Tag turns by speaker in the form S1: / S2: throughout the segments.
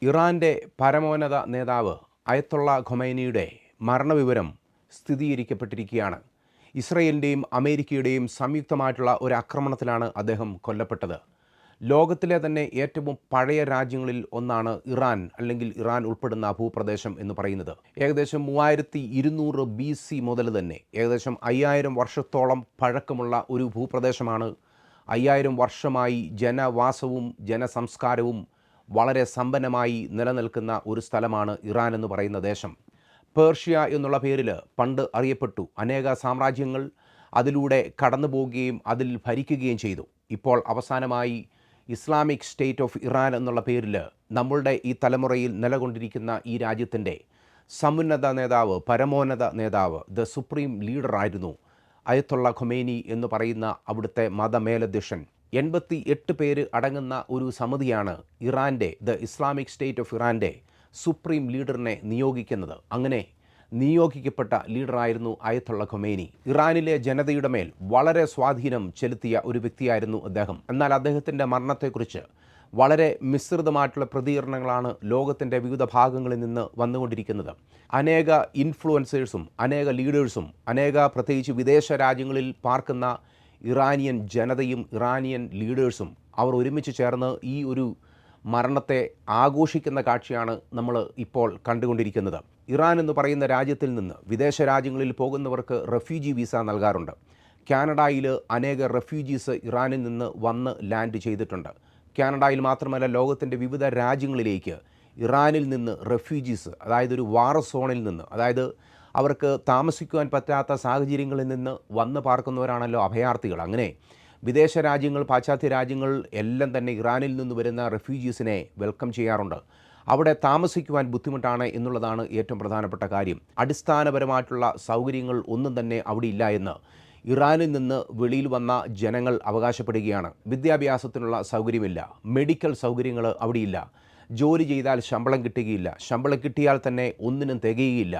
S1: ഇറാൻ്റെ പരമോന്നത നേതാവ് അയത്തുള്ള ഖൊമൈനിയുടെ മരണവിവരം സ്ഥിരീകരിക്കപ്പെട്ടിരിക്കുകയാണ്. ഇസ്രയേലിൻ്റെയും അമേരിക്കയുടെയും സംയുക്തമായിട്ടുള്ള ഒരു ആക്രമണത്തിലാണ് അദ്ദേഹം കൊല്ലപ്പെട്ടത്. ലോകത്തിലെ തന്നെ ഏറ്റവും പഴയ രാജ്യങ്ങളിൽ ഒന്നാണ് ഇറാൻ, അല്ലെങ്കിൽ ഇറാൻ ഉൾപ്പെടുന്ന ഭൂപ്രദേശം എന്ന് പറയുന്നത്. ഏകദേശം 3200 BC മുതൽ തന്നെ ഏകദേശം 5000 വർഷത്തോളം പഴക്കമുള്ള ഒരു ഭൂപ്രദേശമാണ്. 5000 വർഷമായി ജനവാസവും ജനസംസ്കാരവും വളരെ സമ്പന്നമായി നിലനിൽക്കുന്ന ഒരു സ്ഥലമാണ് ഇറാൻ എന്ന് പറയുന്ന ദേശം. പേർഷ്യ എന്നുള്ള പേരിൽ പണ്ട് അറിയപ്പെട്ടു. അനേക സാമ്രാജ്യങ്ങൾ അതിലൂടെ കടന്നു പോവുകയും അതിൽ ഭരിക്കുകയും ചെയ്തു. ഇപ്പോൾ അവസാനമായി ഇസ്ലാമിക് സ്റ്റേറ്റ് ഓഫ് ഇറാൻ എന്നുള്ള പേരിൽ നമ്മളുടെ ഈ തലമുറയിൽ നിലകൊണ്ടിരിക്കുന്ന ഈ രാജ്യത്തിൻ്റെ സമുന്നത നേതാവ്, പരമോന്നത നേതാവ്, ദ സുപ്രീം ലീഡറായിരുന്നു അയത്തുള്ള ഖൊമൈനി എന്ന് പറയുന്ന അവിടുത്തെ മതമേലധ്യക്ഷൻ. 88 പേര് അടങ്ങുന്ന ഒരു സമിതിയാണ് ഇറാൻ്റെ, ദ ഇസ്ലാമിക് സ്റ്റേറ്റ് ഓഫ് ഇറാൻ്റെ സുപ്രീം ലീഡറിനെ നിയോഗിക്കുന്നത്. അങ്ങനെ നിയോഗിക്കപ്പെട്ട ലീഡറായിരുന്നു അയത്തുള്ള ഖൊമൈനി. ഇറാനിലെ ജനതയുടെ മേൽ വളരെ സ്വാധീനം ചെലുത്തിയ ഒരു വ്യക്തിയായിരുന്നു അദ്ദേഹം. എന്നാൽ അദ്ദേഹത്തിൻ്റെ മരണത്തെക്കുറിച്ച് വളരെ മിശ്രിതമായിട്ടുള്ള പ്രതികരണങ്ങളാണ് ലോകത്തിൻ്റെ വിവിധ ഭാഗങ്ങളിൽ നിന്ന് വന്നുകൊണ്ടിരിക്കുന്നത്. അനേക ഇൻഫ്ലുവൻസേഴ്സും അനേക ലീഡേഴ്സും പ്രത്യേകിച്ച് വിദേശ രാജ്യങ്ങളിൽ പാർക്കുന്ന ഇറാനിയൻ ജനതയും ഇറാനിയൻ ലീഡേഴ്സും അവർ ഒരുമിച്ച് ചേർന്ന് ഈ ഒരു മരണത്തെ ആഘോഷിക്കുന്ന കാഴ്ചയാണ് നമ്മൾ ഇപ്പോൾ കണ്ടുകൊണ്ടിരിക്കുന്നത്. ഇറാൻ എന്ന് പറയുന്ന രാജ്യത്തിൽ നിന്ന് വിദേശ രാജ്യങ്ങളിൽ പോകുന്നവർക്ക് റെഫ്യൂജി വിസ നൽകാറുണ്ട്. കാനഡയിൽ അനേക റെഫ്യൂജീസ് ഇറാനിൽ നിന്ന് വന്ന് ലാൻഡ് ചെയ്തിട്ടുണ്ട്. കാനഡയിൽ മാത്രമല്ല, ലോകത്തിൻ്റെ വിവിധ രാജ്യങ്ങളിലേക്ക് ഇറാനിൽ നിന്ന് റെഫ്യൂജീസ്, അതായത് ഒരു വാർ സോണിൽ നിന്ന്, അതായത് അവർക്ക് താമസിക്കുവാൻ പറ്റാത്ത സാഹചര്യങ്ങളിൽ നിന്ന് വന്ന് പാർക്കുന്നവരാണല്ലോ അഭയാർത്ഥികൾ. അങ്ങനെ വിദേശ രാജ്യങ്ങൾ, പാശ്ചാത്യ രാജ്യങ്ങൾ എല്ലാം തന്നെ ഇറാനിൽ നിന്ന് വരുന്ന റെഫ്യൂജീസിനെ വെൽക്കം ചെയ്യാറുണ്ട്. അവിടെ താമസിക്കുവാൻ ബുദ്ധിമുട്ടാണ് എന്നുള്ളതാണ് ഏറ്റവും പ്രധാനപ്പെട്ട കാര്യം. അടിസ്ഥാനപരമായിട്ടുള്ള സൗകര്യങ്ങൾ ഒന്നും തന്നെ അവിടെ ഇല്ല എന്ന് ഇറാനിൽ നിന്ന് വെളിയിൽ വന്ന ജനങ്ങൾ അവകാശപ്പെടുകയാണ്. വിദ്യാഭ്യാസത്തിനുള്ള സൗകര്യമില്ല, മെഡിക്കൽ സൗകര്യങ്ങൾ അവിടെയില്ല, ജോലി ചെയ്താൽ ശമ്പളം കിട്ടുകയില്ല, ശമ്പളം കിട്ടിയാൽ തന്നെ ഒന്നിനും തികയുകയില്ല,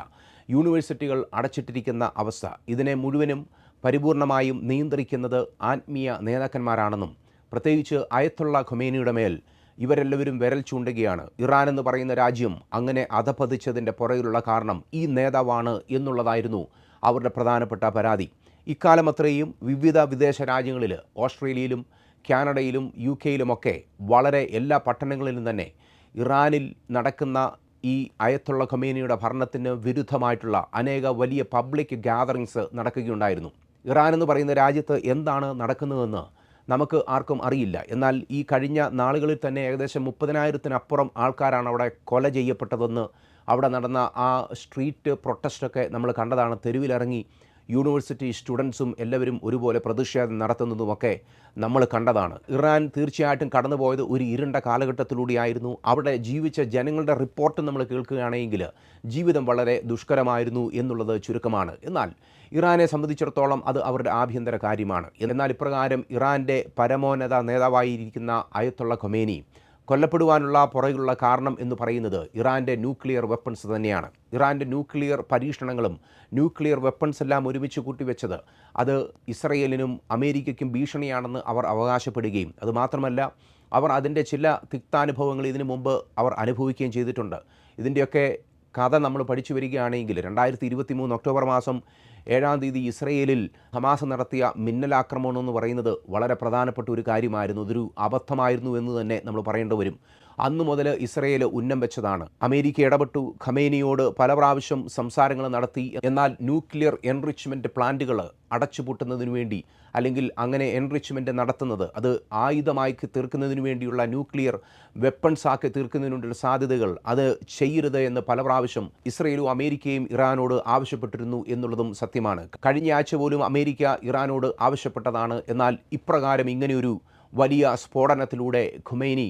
S1: യൂണിവേഴ്സിറ്റികൾ അടച്ചിട്ടിരിക്കുന്ന അവസ്ഥ. ഇതിനെ മുഴുവനും പരിപൂർണമായും നിയന്ത്രിക്കുന്നത് ആത്മീയ നേതാക്കന്മാരാണെന്നും പ്രത്യേകിച്ച് അയത്തുള്ള ഖൊമൈനിയുടെ മേൽ ഇവരെല്ലാവരും വിരൽ ചൂണ്ടുകയാണ്. ഇറാൻ എന്ന് പറയുന്ന രാജ്യം അങ്ങനെ അധപതിച്ചതിൻ്റെ പുറകിലുള്ള കാരണം ഈ നേതാവാണ് എന്നുള്ളതായിരുന്നു അവരുടെ പ്രധാനപ്പെട്ട പരാതി. ഇക്കാലം അത്രയും വിവിധ വിദേശ രാജ്യങ്ങളിൽ, ഓസ്ട്രേലിയയിലും കാനഡയിലും UK-യിലുമൊക്കെ വളരെ എല്ലാ പട്ടണങ്ങളിലും തന്നെ ഇറാനിൽ നടക്കുന്ന ഈ അയത്തുള്ള ഖൊമൈനിയുടെ ഭരണത്തിന് വിരുദ്ധമായിട്ടുള്ള അനേക വലിയ പബ്ലിക് ഗ്യാതറിങ്സ് നടക്കുകയുണ്ടായിരുന്നു. ഇറാൻ എന്ന് പറയുന്ന രാജ്യത്ത് എന്താണ് നടക്കുന്നതെന്ന് നമുക്ക് ആർക്കും അറിയില്ല. എന്നാൽ ഈ കഴിഞ്ഞ നാളുകളിൽ തന്നെ ഏകദേശം 30,000-ത്തിനപ്പുറം ആൾക്കാരാണ് അവിടെ കൊല ചെയ്യപ്പെട്ടതെന്ന് അവിടെ നടന്ന ആ സ്ട്രീറ്റ് പ്രൊട്ടസ്റ്റൊക്കെ നമ്മൾ കണ്ടതാണ്. തെരുവിലിറങ്ങി യൂണിവേഴ്സിറ്റി സ്റ്റുഡൻസും എല്ലാവരും ഒരുപോലെ പ്രതിഷേധം നടത്തുന്നതുമൊക്കെ നമ്മൾ കണ്ടതാണ്. ഇറാൻ തീർച്ചയായിട്ടും കടന്നുപോയത് ഒരു ഇരുണ്ട കാലഘട്ടത്തിലൂടെയായിരുന്നു. അവിടെ ജീവിച്ച ജനങ്ങളുടെ റിപ്പോർട്ട് നമ്മൾ കേൾക്കുകയാണെങ്കിൽ ജീവിതം വളരെ ദുഷ്കരമായിരുന്നു എന്നുള്ളത് ചുരുക്കമാണ്. എന്നാൽ ഇറാനെ സംബന്ധിച്ചിടത്തോളം അത് അവരുടെ ആഭ്യന്തര കാര്യമാണ്. എന്നാൽ ഇപ്രകാരം ഇറാൻ്റെ പരമോന്നത നേതാവായിരിക്കുന്ന അയത്തുള്ള ഖൊമൈനി കൊല്ലപ്പെടുവാനുള്ള പുറകിലുള്ള കാരണം എന്ന് പറയുന്നത് ഇറാൻ്റെ ന്യൂക്ലിയർ വെപ്പൺസ് തന്നെയാണ്. ഇറാൻ്റെ ന്യൂക്ലിയർ പരീക്ഷണങ്ങളും ന്യൂക്ലിയർ വെപ്പൺസ് എല്ലാം ഒരുമിച്ച് കൂട്ടിവെച്ചത് അത് ഇസ്രയേലിനും അമേരിക്കയ്ക്കും ഭീഷണിയാണെന്ന് അവർ അവകാശപ്പെടുകയും അതുമാത്രമല്ല അവർ അതിൻ്റെ ചില തിക്താനുഭവങ്ങൾ ഇതിനു മുമ്പ് അവർ അനുഭവിക്കുകയും ചെയ്തിട്ടുണ്ട്. ഇതിൻ്റെയൊക്കെ കഥ നമ്മൾ പഠിച്ചു വരികയാണെങ്കിൽ 2023 ഒക്ടോബർ മാസം 7-ാം തീയതി ഇസ്രയേലിൽ ഹമാസ് നടത്തിയ മിന്നലാക്രമണം എന്ന് പറയുന്നത് വളരെ പ്രധാനപ്പെട്ട ഒരു കാര്യമായിരുന്നു. ഇതൊരു അബദ്ധമായിരുന്നു എന്ന് തന്നെ നമ്മൾ പറയേണ്ടി വരും. അന്നു മുതൽ ഇസ്രയേൽ ഉന്നം വെച്ചതാണ്. അമേരിക്ക ഇടപെട്ടു, ഖൊമൈനിയോട് പല പ്രാവശ്യം സംസാരങ്ങൾ നടത്തി. എന്നാൽ ന്യൂക്ലിയർ എൻറിച്ച്മെൻറ്റ് പ്ലാന്റുകൾ അടച്ചുപൂട്ടുന്നതിന് വേണ്ടി, അല്ലെങ്കിൽ അങ്ങനെ എൻറിച്ച്മെൻറ്റ് നടത്തുന്നത് അത് ആയുധമായി തീർക്കുന്നതിന് വേണ്ടിയുള്ള ന്യൂക്ലിയർ വെപ്പൺസ് ആക്കി തീർക്കുന്നതിനുള്ള സാധ്യതകൾ അത് ചെയ്യരുത് എന്ന് പല പ്രാവശ്യം ഇസ്രയേലും അമേരിക്കയും ഇറാനോട് ആവശ്യപ്പെട്ടിരുന്നു എന്നുള്ളതും സത്യമാണ്. കഴിഞ്ഞ ആഴ്ച പോലും അമേരിക്ക ഇറാനോട് ആവശ്യപ്പെട്ടതാണ്. എന്നാൽ ഇപ്രകാരം ഇങ്ങനെയൊരു വലിയ സ്ഫോടനത്തിലൂടെ ഖൊമൈനി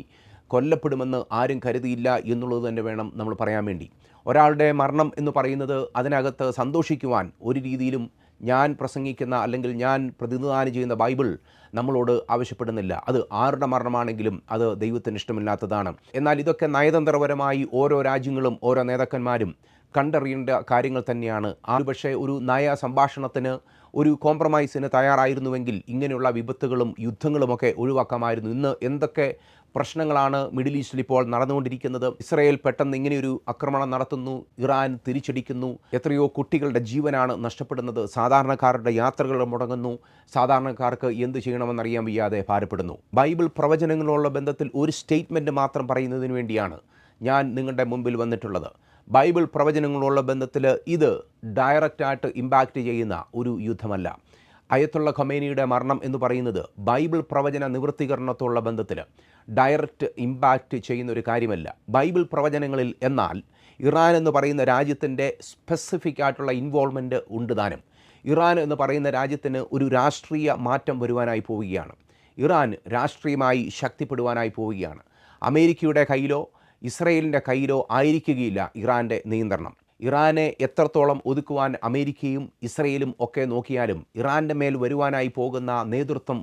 S1: കൊല്ലപ്പെടുമെന്ന് ആരും കരുതിയില്ല എന്നുള്ളത് തന്നെ വേണം നമ്മൾ പറയാൻ വേണ്ടി. ഒരാളുടെ മരണം എന്ന് പറയുന്നത് അതിനകത്ത് സന്തോഷിക്കുവാൻ ഒരു രീതിയിലും ഞാൻ പ്രസംഗിക്കുന്ന അല്ലെങ്കിൽ ഞാൻ പ്രതിനിധാനം ചെയ്യുന്ന ബൈബിൾ നമ്മളോട് ആവശ്യപ്പെടുന്നില്ല. അത് ആരുടെ മരണമാണെങ്കിലും അത് ദൈവത്തിന് ഇഷ്ടമില്ലാത്തതാണ്. എന്നാൽ ഇതൊക്കെ നയതന്ത്രപരമായി ഓരോ രാജ്യങ്ങളും ഓരോ നേതാക്കന്മാരും കണ്ടറിയേണ്ട കാര്യങ്ങൾ തന്നെയാണ്. പക്ഷേ ഒരു നയ സംഭാഷണത്തിന്, ഒരു കോംപ്രമൈസിന് തയ്യാറായിരുന്നുവെങ്കിൽ ഇങ്ങനെയുള്ള വിപത്തുകളും യുദ്ധങ്ങളുമൊക്കെ ഒഴിവാക്കാമായിരുന്നു. ഇന്ന് എന്തൊക്കെ പ്രശ്നങ്ങളാണ് മിഡിൽ ഈസ്റ്റിൽ ഇപ്പോൾ നടന്നുകൊണ്ടിരിക്കുന്നത്. ഇസ്രയേൽ പെട്ടെന്ന് ഇങ്ങനെയൊരു ആക്രമണം നടത്തുന്നു, ഇറാൻ തിരിച്ചടിക്കുന്നു, എത്രയോ കുട്ടികളുടെ ജീവനാണ് നഷ്ടപ്പെടുന്നത്, സാധാരണക്കാരുടെ യാത്രകൾ മുടങ്ങുന്നു, സാധാരണക്കാർക്ക് എന്ത് ചെയ്യണമെന്നറിയാൻ വയ്യാതെ ഭാരപ്പെടുന്നു. ബൈബിൾ പ്രവചനങ്ങളുള്ള ബന്ധത്തിൽ ഒരു സ്റ്റേറ്റ്മെൻറ്റ് മാത്രം പറയുന്നതിന് വേണ്ടിയാണ് ഞാൻ നിങ്ങളുടെ മുമ്പിൽ വന്നിട്ടുള്ളത്. ബൈബിൾ പ്രവചനങ്ങളുള്ള ബന്ധത്തിൽ ഇത് ഡയറക്റ്റായിട്ട് ഇമ്പാക്റ്റ് ചെയ്യുന്ന ഒരു യുദ്ധമല്ല. അയത്തുള്ള ഖൊമേനിയുടെ മരണം എന്ന് പറയുന്നത് ബൈബിൾ പ്രവചന നിവൃത്തീകരണത്തോടുള്ള ബന്ധത്തിൽ ഡയറക്റ്റ് ഇമ്പാക്റ്റ് ചെയ്യുന്ന ഒരു കാര്യമല്ല. ബൈബിൾ പ്രവചനങ്ങളിൽ എന്നാൽ ഇറാൻ എന്ന് പറയുന്ന രാജ്യത്തിൻ്റെ സ്പെസിഫിക് ആയിട്ടുള്ള ഇൻവോൾവ്മെൻറ്റ് ഉണ്ട് താനും. ഇറാൻ എന്ന് പറയുന്ന രാജ്യത്തിന് ഒരു രാഷ്ട്രീയ മാറ്റം വരുവാനായി പോവുകയാണ്. ഇറാൻ രാഷ്ട്രീയമായി ശക്തിപ്പെടുവാനായി പോവുകയാണ്. അമേരിക്കയുടെ കയ്യിലോ ഇസ്രയേലിൻ്റെ കയ്യിലോ ആയിരിക്കുകയില്ല ഇറാൻ്റെ നിയന്ത്രണം. ഇറാനെ എത്രത്തോളം ഒതുക്കുവാൻ അമേരിക്കയും ഇസ്രയേലും ഒക്കെ നോക്കിയാലും ഇറാൻ്റെ മേൽ വരുവാനായി പോകുന്ന നേതൃത്വം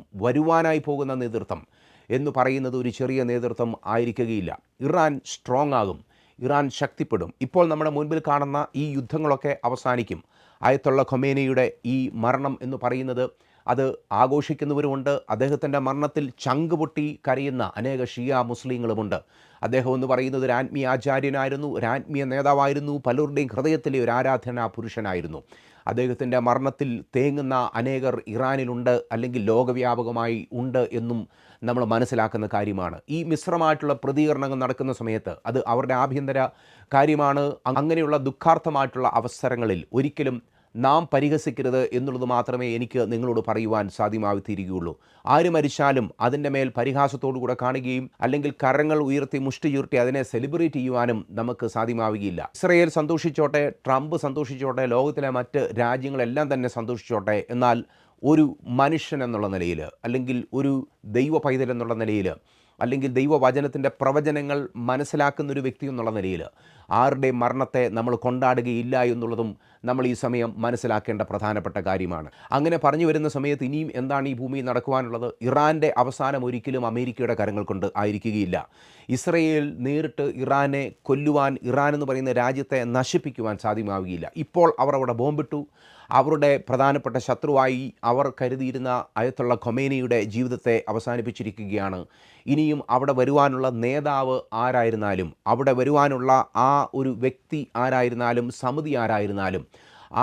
S1: എന്ന് പറയുന്നത് ഒരു ചെറിയ നേതൃത്വം ആയിരിക്കുകയില്ല. ഇറാൻ സ്ട്രോങ് ആകും, ഇറാൻ ശക്തിപ്പെടും. ഇപ്പോൾ നമ്മുടെ മുൻപിൽ കാണുന്ന ഈ യുദ്ധങ്ങളൊക്കെ അവസാനിക്കും. അയത്തുള്ള ഖൊമേനിയുടെ ഈ മരണം എന്ന് പറയുന്നത് അത് ആഘോഷിക്കുന്നവരുമുണ്ട്. അദ്ദേഹത്തിൻ്റെ മരണത്തിൽ ചങ്ക് പൊട്ടി കരയുന്ന അനേക ഷിയ മുസ്ലിങ്ങളുമുണ്ട്. അദ്ദേഹം എന്ന് പറയുന്നത് ഒരു ആത്മീയ ആചാര്യനായിരുന്നു, ഒരു ആത്മീയ നേതാവായിരുന്നു, പലരുടെയും ഹൃദയത്തിലെ ഒരു ആരാധനാ പുരുഷനായിരുന്നു. അദ്ദേഹത്തിൻ്റെ മരണത്തിൽ തേങ്ങുന്ന അനേകർ ഇറാനിലുണ്ട്, അല്ലെങ്കിൽ ലോകവ്യാപകമായി ഉണ്ട് എന്നും നമ്മൾ മനസ്സിലാക്കുന്ന കാര്യമാണ്. ഈ മിശ്രമായിട്ടുള്ള പ്രതികരണങ്ങൾ നടക്കുന്ന സമയത്ത് അത് അവരുടെ ആഭ്യന്തര കാര്യമാണ്. അങ്ങനെയുള്ള ദുഃഖാർത്ഥമായിട്ടുള്ള അവസരങ്ങളിൽ ഒരിക്കലും നാം പരിഹസിക്കരുത് എന്നുള്ളത് മാത്രമേ എനിക്ക് നിങ്ങളോട് പറയുവാൻ സാധ്യമായിത്തീരുകയുള്ളൂ. ആര് മരിച്ചാലും അതിൻ്റെ മേൽ പരിഹാസത്തോടു കൂടെ കാണുകയും അല്ലെങ്കിൽ കരങ്ങൾ ഉയർത്തി മുഷ്ടി ചുരുട്ടി അതിനെ സെലിബ്രേറ്റ് ചെയ്യുവാനും നമുക്ക് സാധ്യമാവുകയില്ല. ഇസ്രയേൽ സന്തോഷിച്ചോട്ടെ, ട്രംപ് സന്തോഷിച്ചോട്ടെ, ലോകത്തിലെ മറ്റ് രാജ്യങ്ങളെല്ലാം തന്നെ സന്തോഷിച്ചോട്ടെ, എന്നാൽ ഒരു മനുഷ്യൻ എന്നുള്ള നിലയിൽ, അല്ലെങ്കിൽ ഒരു ദൈവ പൈതൽ എന്നുള്ള നിലയിൽ, അല്ലെങ്കിൽ ദൈവവചനത്തിൻ്റെ പ്രവചനങ്ങൾ മനസ്സിലാക്കുന്നൊരു വ്യക്തി എന്നുള്ള നിലയിൽ ആരുടെ മരണത്തെ നമ്മൾ കൊണ്ടാടുകയില്ല എന്നുള്ളതും നമ്മൾ ഈ സമയം മനസ്സിലാക്കേണ്ട പ്രധാനപ്പെട്ട കാര്യമാണ്. അങ്ങനെ പറഞ്ഞു വരുന്ന സമയത്ത് ഇനിയും എന്താണ് ഈ ഭൂമിയിൽ നടക്കുവാനുള്ളത്? ഇറാൻ്റെ അവസാനം ഒരിക്കലും അമേരിക്കയുടെ കരങ്ങൾ കൊണ്ട് ആയിരിക്കുകയില്ല. ഇസ്രയേൽ നേരിട്ട് ഇറാനെ കൊല്ലുവാൻ, ഇറാൻ എന്ന് പറയുന്ന രാജ്യത്തെ നശിപ്പിക്കുവാൻ സാധ്യമാവുകയില്ല. ഇപ്പോൾ അവർ അവിടെ ബോംബിട്ടു. അവരുടെ പ്രധാനപ്പെട്ട ശത്രുവായി അവർ കരുതിയിരുന്ന അയത്തുള്ള ഖൊമേനിയുടെ ജീവിതത്തെ അവസാനിപ്പിച്ചിരിക്കുകയാണ്. ഇനിയും അവിടെ വരുവാനുള്ള നേതാവ് ആരായിരുന്നാലും, അവിടെ വരുവാനുള്ള ആ ഒരു വ്യക്തി ആരായിരുന്നാലും, സമിതി ആരായിരുന്നാലും,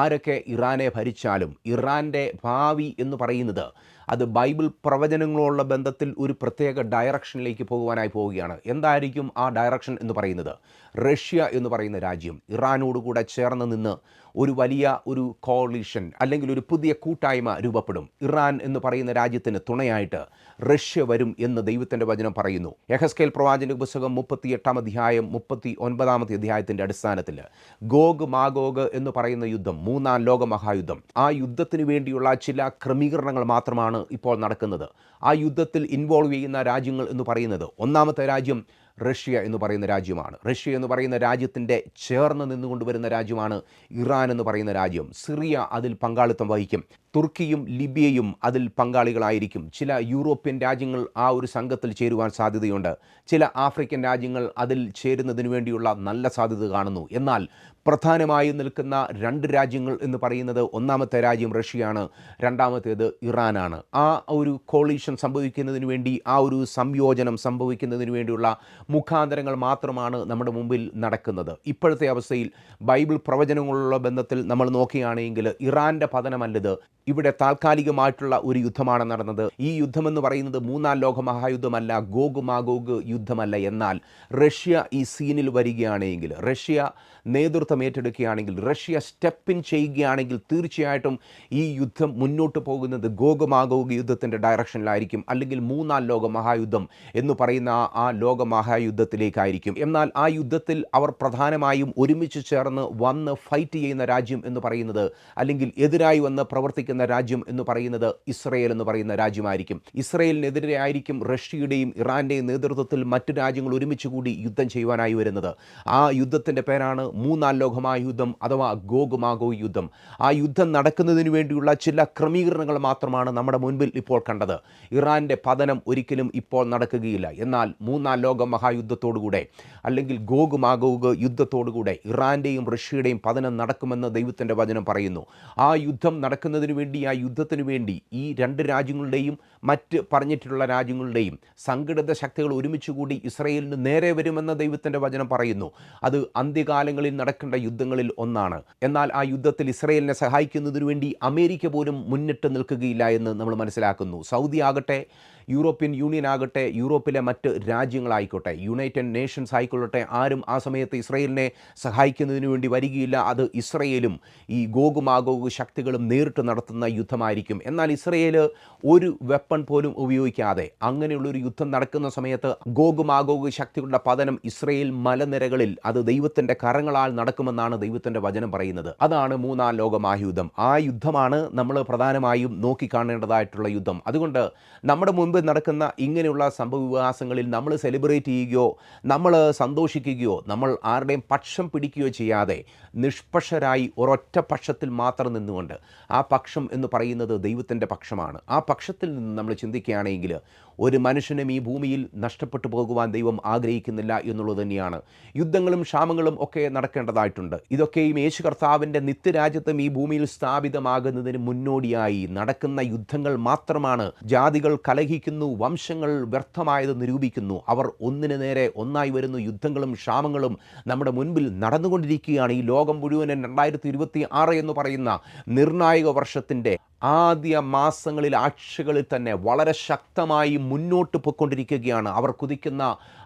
S1: ആരൊക്കെ ഇറാനെ ഭരിച്ചാലും ഇറാൻ്റെ ഭാവി എന്ന് പറയുന്നത് അത് ബൈബിൾ പ്രവചനങ്ങളുള്ള ബന്ധത്തിൽ ഒരു പ്രത്യേക ഡയറക്ഷനിലേക്ക് പോകുവാനായി പോവുകയാണ്. എന്തായിരിക്കും ആ ഡയറക്ഷൻ എന്ന് പറയുന്നത്? റഷ്യ എന്ന് പറയുന്ന രാജ്യം ഇറാനോടുകൂടെ ചേർന്ന് നിന്ന് ഒരു വലിയ ഒരു കോളിഷൻ, അല്ലെങ്കിൽ ഒരു പുതിയ കൂട്ടായ്മ രൂപപ്പെടും. ഇറാൻ എന്ന് പറയുന്ന രാജ്യത്തിന് തുണയായിട്ട് റഷ്യ വരും എന്ന് ദൈവത്തിൻ്റെ വചനം പറയുന്നു. യെഹെസ്കേൽ പ്രവാചകന്റെ പുസ്തകം 38-ാം അധ്യായം 39-ാമത്തെ അധ്യായത്തിൻ്റെ അടിസ്ഥാനത്തിൽ ഗോഗ് മാഗോഗ് എന്ന് പറയുന്ന യുദ്ധം, മൂന്നാം ലോക മഹായുദ്ധം, ആ യുദ്ധത്തിന് വേണ്ടിയുള്ള ചില ക്രമീകരണങ്ങൾ മാത്രമാണ് ഇപ്പോൾ നടക്കുന്നത്. ആ യുദ്ധത്തിൽ ഇൻവോൾവ് ചെയ്യുന്ന രാജ്യങ്ങൾ എന്ന് പറയുന്നത്, ഒന്നാമത്തെ രാജ്യം റഷ്യ എന്ന് പറയുന്ന രാജ്യമാണ്. റഷ്യ എന്ന് പറയുന്ന രാജ്യത്തിൻ്റെ ചേർന്ന് നിന്നുകൊണ്ടുവരുന്ന രാജ്യമാണ് ഇറാൻ എന്ന് പറയുന്ന രാജ്യം. സിറിയ അതിൽ പങ്കാളിത്തം വഹിക്കും. തുർക്കിയും ലിബിയയും അതിൽ പങ്കാളികളായിരിക്കും. ചില യൂറോപ്യൻ രാജ്യങ്ങൾ ആ ഒരു സംഘത്തിൽ ചേരുവാൻ സാധ്യതയുണ്ട്. ചില ആഫ്രിക്കൻ രാജ്യങ്ങൾ അതിൽ ചേരുന്നതിന് വേണ്ടിയുള്ള നല്ല സാധ്യത കാണുന്നു. എന്നാൽ പ്രധാനമായും നിൽക്കുന്ന രണ്ട് രാജ്യങ്ങൾ എന്ന് പറയുന്നത്, ഒന്നാമത്തെ രാജ്യം റഷ്യയാണ്, രണ്ടാമത്തേത് ഇറാനാണ്. ആ ഒരു കോളീഷൻ സംഭവിക്കുന്നതിന് വേണ്ടി, ആ ഒരു സംയോജനം സംഭവിക്കുന്നതിന് വേണ്ടിയുള്ള മുഖാന്തരങ്ങൾ മാത്രമാണ് നമ്മുടെ മുമ്പിൽ നടക്കുന്നത്. ഇപ്പോഴത്തെ അവസ്ഥയിൽ ബൈബിൾ പ്രവചനങ്ങളുള്ള ബന്ധത്തിൽ നമ്മൾ നോക്കുകയാണെങ്കിൽ ഇറാൻ്റെ പതനമല്ലത്, ഇവിടെ താൽക്കാലികമായിട്ടുള്ള ഒരു യുദ്ധമാണ് നടന്നത്. ഈ യുദ്ധമെന്ന് പറയുന്നത് മൂന്നാം ലോക മഹായുദ്ധമല്ല, ഗോഗ് മാഗോഗ് യുദ്ധമല്ല. എന്നാൽ റഷ്യ ഈ സീനിൽ വരികയാണെങ്കിൽ, റഷ്യ നേതൃത്വം ഏറ്റെടുക്കുകയാണെങ്കിൽ, റഷ്യ സ്റ്റെപ്പിൻ ചെയ്യുകയാണെങ്കിൽ തീർച്ചയായിട്ടും ഈ യുദ്ധം മുന്നോട്ട് പോകുന്നത് ഗോഗ് മാഗോഗ് യുദ്ധത്തിൻ്റെ ഡയറക്ഷനിലായിരിക്കും, അല്ലെങ്കിൽ മൂന്നാം ലോക മഹായുദ്ധം എന്ന് പറയുന്ന ആ ലോക മഹായുദ്ധത്തിലേക്കായിരിക്കും. എന്നാൽ ആ യുദ്ധത്തിൽ അവർ പ്രധാനമായും ഒരുമിച്ച് ചേർന്ന് വന്ന് ഫൈറ്റ് ചെയ്യുന്ന രാജ്യം എന്ന് പറയുന്നത്, അല്ലെങ്കിൽ എതിരായി വന്ന് പ്രവർത്തിക്കുന്ന രാജ്യം എന്ന് പറയുന്നത് ഇസ്രയേൽ എന്ന് പറയുന്ന രാജ്യമായിരിക്കും. ഇസ്രയേലിനെതിരെ ആയിരിക്കും റഷ്യയുടെയും ഇറാൻ്റെയും നേതൃത്വത്തിൽ മറ്റു രാജ്യങ്ങൾ ഒരുമിച്ച് കൂടി യുദ്ധം ചെയ്യുവാനായി വരുന്നത്. ആ യുദ്ധത്തിൻ്റെ പേരാണ് മൂന്നാം ലോക മഹായുദ്ധം, അഥവാ ഗോഗ് മാഗോഗ് യുദ്ധം. ആ യുദ്ധം നടക്കുന്നതിന് വേണ്ടിയുള്ള ചില ക്രമീകരണങ്ങൾ മാത്രമാണ് നമ്മുടെ മുൻപിൽ ഇപ്പോൾ കണ്ടത്. ഇറാൻ്റെ പതനം ഒരിക്കലും ഇപ്പോൾ നടക്കുകയില്ല. എന്നാൽ മൂന്നാം ലോക മഹായുദ്ധത്തോടുകൂടെ, അല്ലെങ്കിൽ ഗോഗ് മാഗോഗ് യുദ്ധത്തോടുകൂടെ ഇറാൻ്റെയും റഷ്യയുടെയും പതനം നടക്കുമെന്ന് ദൈവത്തിൻ്റെ വചനം പറയുന്നു. ആ യുദ്ധം നടക്കുന്നതിന് വേണ്ടി, ആ യുദ്ധത്തിന് വേണ്ടി ഈ രണ്ട് രാജ്യങ്ങളുടെയും മറ്റ് പറഞ്ഞിട്ടുള്ള രാജ്യങ്ങളുടെയും സംഘടിത ശക്തികൾ ഒരുമിച്ച് കൂടി ഇസ്രയേലിന് നേരെ വരുമെന്ന് ദൈവത്തിൻ്റെ വചനം പറയുന്നു. അത് അന്ത്യകാലങ്ങളിൽ നടക്കേണ്ട യുദ്ധങ്ങളിൽ ഒന്നാണ്. എന്നാൽ ആ യുദ്ധത്തിൽ ഇസ്രയേലിനെ സഹായിക്കുന്നതിനു വേണ്ടി അമേരിക്ക പോലും മുന്നിട്ട് നിൽക്കുകയില്ല എന്ന് നമ്മൾ മനസ്സിലാക്കുന്നു. സൗദി ആകട്ടെ, യൂറോപ്യൻ യൂണിയൻ ആകട്ടെ, യൂറോപ്പിലെ മറ്റ് രാജ്യങ്ങളായിക്കോട്ടെ, യുണൈറ്റഡ് നേഷൻസ് ആയിക്കൊള്ളട്ടെ, ആരും ആ സമയത്ത് ഇസ്രയേലിനെ സഹായിക്കുന്നതിന് വേണ്ടി വരികയില്ല. അത് ഇസ്രയേലും ഈ ഗോഗ് മാഗോഗ് ശക്തികളും നേരിട്ട് നടത്തുന്ന യുദ്ധമായിരിക്കും. എന്നാൽ ഇസ്രയേൽ ഒരു വെപ്പൺ പോലും ഉപയോഗിക്കാതെ അങ്ങനെയുള്ളൊരു യുദ്ധം നടക്കുന്ന സമയത്ത് ഗോഗ് മാഗോഗ് ശക്തികളുടെ പതനം ഇസ്രയേൽ മലനിരകളിൽ അത് ദൈവത്തിൻ്റെ കരങ്ങളാൽ നടക്കുമെന്നാണ് ദൈവത്തിൻ്റെ വചനം പറയുന്നത്. അതാണ് മൂന്നാം ലോക മഹായുദ്ധം. ആ യുദ്ധമാണ് നമ്മൾ പ്രധാനമായും നോക്കിക്കാണേണ്ടതായിട്ടുള്ള യുദ്ധം. അതുകൊണ്ട് നമ്മുടെ മുൻപ് നടക്കുന്ന ഇങ്ങനെയുള്ള സംഭവവികാസങ്ങളിൽ നമ്മൾ സെലിബ്രേറ്റ് ചെയ്യുകയോ നമ്മൾ സന്തോഷിക്കുകയോ നമ്മൾ ആരുടെയും പക്ഷം പിടിക്കുകയോ ചെയ്യാതെ നിഷ്പക്ഷരായി ഒരൊറ്റ പക്ഷത്തിൽ മാത്രം നിന്നുകൊണ്ട്, ആ പക്ഷം എന്ന് പറയുന്നത് ദൈവത്തിൻ്റെ പക്ഷമാണ്, ആ പക്ഷത്തിൽ നിന്ന് നമ്മൾ ചിന്തിക്കുകയാണെങ്കിൽ ഒരു മനുഷ്യനും ഈ ഭൂമിയിൽ നഷ്ടപ്പെട്ടു പോകുവാൻ ദൈവം ആഗ്രഹിക്കുന്നില്ല എന്നുള്ളത് തന്നെയാണ്. യുദ്ധങ്ങളും ക്ഷാമങ്ങളും ഒക്കെ നടക്കേണ്ടതായിട്ടുണ്ട്. ഇതൊക്കെയും യേശു കർത്താവിൻ്റെ നിത്യരാജ്യത്വം ഈ ഭൂമിയിൽ സ്ഥാപിതമാകുന്നതിന് മുന്നോടിയായി നടക്കുന്ന യുദ്ധങ്ങൾ മാത്രമാണ്. ജാതികൾ കലഹിക്കുന്നു, വംശങ്ങൾ വ്യർത്ഥമായത് നിരൂപിക്കുന്നു, അവർ ഒന്നിനു നേരെ ഒന്നായി വരുന്നു. യുദ്ധങ്ങളും ക്ഷാമങ്ങളും നമ്മുടെ മുൻപിൽ നടന്നുകൊണ്ടിരിക്കുകയാണ്. ഈ ലോകം മുഴുവനും 2026 എന്ന് പറയുന്ന നിർണായക വർഷത്തിൻ്റെ ആദ്യ മാസങ്ങളിൽ, ആഴ്ചകളിൽ തന്നെ വളരെ ശക്തമായി മുന്നോട്ട് പോയിക്കൊണ്ടിരിക്കുകയാണ്. അവർ കുതിക്കുന്ന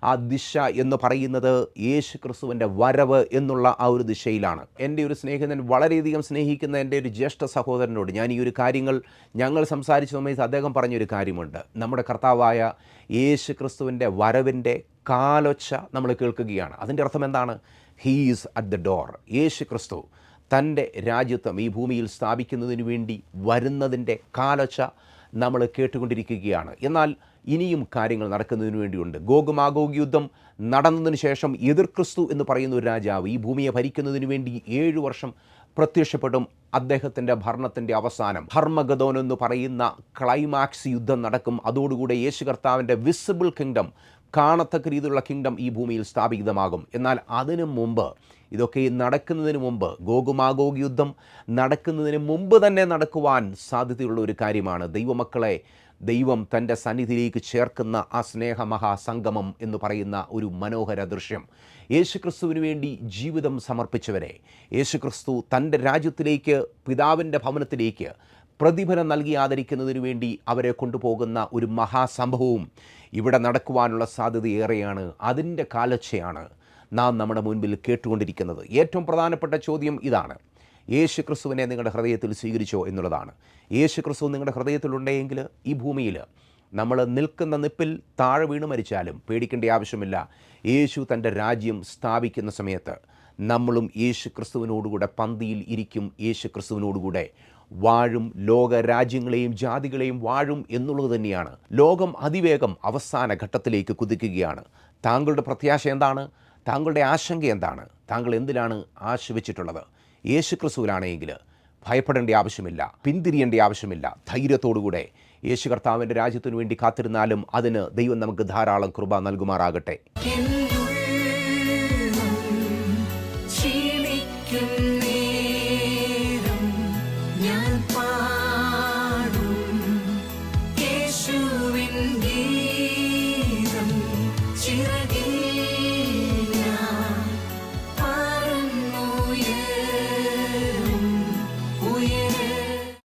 S1: ആ ദിശ എന്ന് പറയുന്നത് യേശു ക്രിസ്തുവിൻ്റെ വരവ് എന്നുള്ള ആ ഒരു ദിശയിലാണ്. എൻ്റെ ഒരു സ്നേഹിതൻ, വളരെയധികം സ്നേഹിക്കുന്ന എൻ്റെ ഒരു ജ്യേഷ്ഠ സഹോദരനോട് ഞാൻ ഈ ഒരു കാര്യങ്ങൾ ഞങ്ങൾ സംസാരിച്ച സമയത്ത് അദ്ദേഹം പറഞ്ഞൊരു കാര്യമുണ്ട്. നമ്മുടെ കർത്താവായ യേശു ക്രിസ്തുവിൻ്റെ വരവിൻ്റെ കാലൊച്ച നമ്മൾ കേൾക്കുകയാണ്. അതിൻ്റെ അർത്ഥം എന്താണ്? He is at the door. Yesu Kristu തൻ്റെ രാജ്യത്വം ഈ ഭൂമിയിൽ സ്ഥാപിക്കുന്നതിന് വേണ്ടി വരുന്നതിൻ്റെ കാലൊച്ച നമ്മൾ കേട്ടുകൊണ്ടിരിക്കുകയാണ്. എന്നാൽ ഇനിയും കാര്യങ്ങൾ നടക്കുന്നതിന് വേണ്ടിയുണ്ട്. ഗോഗ് മാഗോഗ് യുദ്ധം നടന്നതിന് ശേഷം എതിർ ക്രിസ്തു എന്ന് പറയുന്ന ഒരു രാജാവ് ഈ ഭൂമിയെ ഭരിക്കുന്നതിന് വേണ്ടി 7 വർഷം പ്രത്യക്ഷപ്പെടും. അദ്ദേഹത്തിൻ്റെ ഭരണത്തിൻ്റെ അവസാനം ഹർമഗദോൻ എന്ന് പറയുന്ന ക്ലൈമാക്സ് യുദ്ധം നടക്കും. അതോടുകൂടെ യേശു കർത്താവിൻ്റെ വിസിബിൾ കിങ്ഡം, കാണത്തക്ക രീതിയിലുള്ള കിങ്ഡം ഈ ഭൂമിയിൽ സ്ഥാപിതമാകും. എന്നാൽ അതിനു മുമ്പ്, ഇതൊക്കെ നടക്കുന്നതിന് മുമ്പ്, ഗോഗ് മാഗോഗ് യുദ്ധം നടക്കുന്നതിന് മുമ്പ് തന്നെ നടക്കുവാൻ സാധ്യതയുള്ള ഒരു കാര്യമാണ് ദൈവമക്കളെ ദൈവം തൻ്റെ സന്നിധിയിലേക്ക് ചേർക്കുന്ന ആ സ്നേഹമഹാസംഗമം എന്ന് പറയുന്ന ഒരു മനോഹര ദൃശ്യം. യേശുക്രിസ്തുവിന് വേണ്ടി ജീവിതം സമർപ്പിച്ചവരെ യേശുക്രിസ്തു തൻ്റെ രാജ്യത്തിലേക്ക്, പിതാവിൻ്റെ ഭവനത്തിലേക്ക് പ്രതിഫലം നൽകി ആദരിക്കുന്നതിന് വേണ്ടി അവരെ കൊണ്ടുപോകുന്ന ഒരു മഹാസംഭവവും ഇവിടെ നടക്കുവാനുള്ള സാധ്യത ഏറെയാണ്. അതിൻ്റെ കാലൊച്ചയാണ് നാം നമ്മുടെ മുൻപിൽ കേട്ടുകൊണ്ടിരിക്കുന്നത്. ഏറ്റവും പ്രധാനപ്പെട്ട ചോദ്യം ഇതാണ്: യേശു ക്രിസ്തുവിനെ നിങ്ങളുടെ ഹൃദയത്തിൽ സ്വീകരിച്ചോ എന്നുള്ളതാണ്. യേശു ക്രിസ്തു നിങ്ങളുടെ ഹൃദയത്തിലുണ്ടെങ്കിൽ ഈ ഭൂമിയിൽ നമ്മൾ നിൽക്കുന്ന നിപ്പിൽ താഴെ വീണ് മരിച്ചാലും പേടിക്കേണ്ട ആവശ്യമില്ല. യേശു തൻ്റെ രാജ്യം സ്ഥാപിക്കുന്ന സമയത്ത് നമ്മളും യേശു ക്രിസ്തുവിനോടുകൂടെ പന്തിയിൽ ഇരിക്കും, യേശു ക്രിസ്തുവിനോടുകൂടെ വാഴും, ലോക രാജ്യങ്ങളെയും ജാതികളെയും വാഴും എന്നുള്ളത് തന്നെയാണ്. ലോകം അതിവേഗം അവസാന ഘട്ടത്തിലേക്ക് കുതിക്കുകയാണ്. താങ്കളുടെ പ്രത്യാശ എന്താണ്? താങ്കളുടെ ആശങ്ക എന്താണ്? താങ്കൾ എന്തിലാണ് ആശ്രയിച്ചിട്ടുള്ളത്? യേശു ക്രിസ്തുവിലാണെങ്കിൽ ഭയപ്പെടേണ്ട ആവശ്യമില്ല, പിന്തിരിയേണ്ട ആവശ്യമില്ല. ധൈര്യത്തോടുകൂടെ യേശു കർത്താവിൻ്റെ രാജ്യത്തിനു വേണ്ടി കാത്തിരുന്നാലും അതിന് ദൈവം നമുക്ക് ധാരാളം കൃപ നൽകുമാറാകട്ടെ.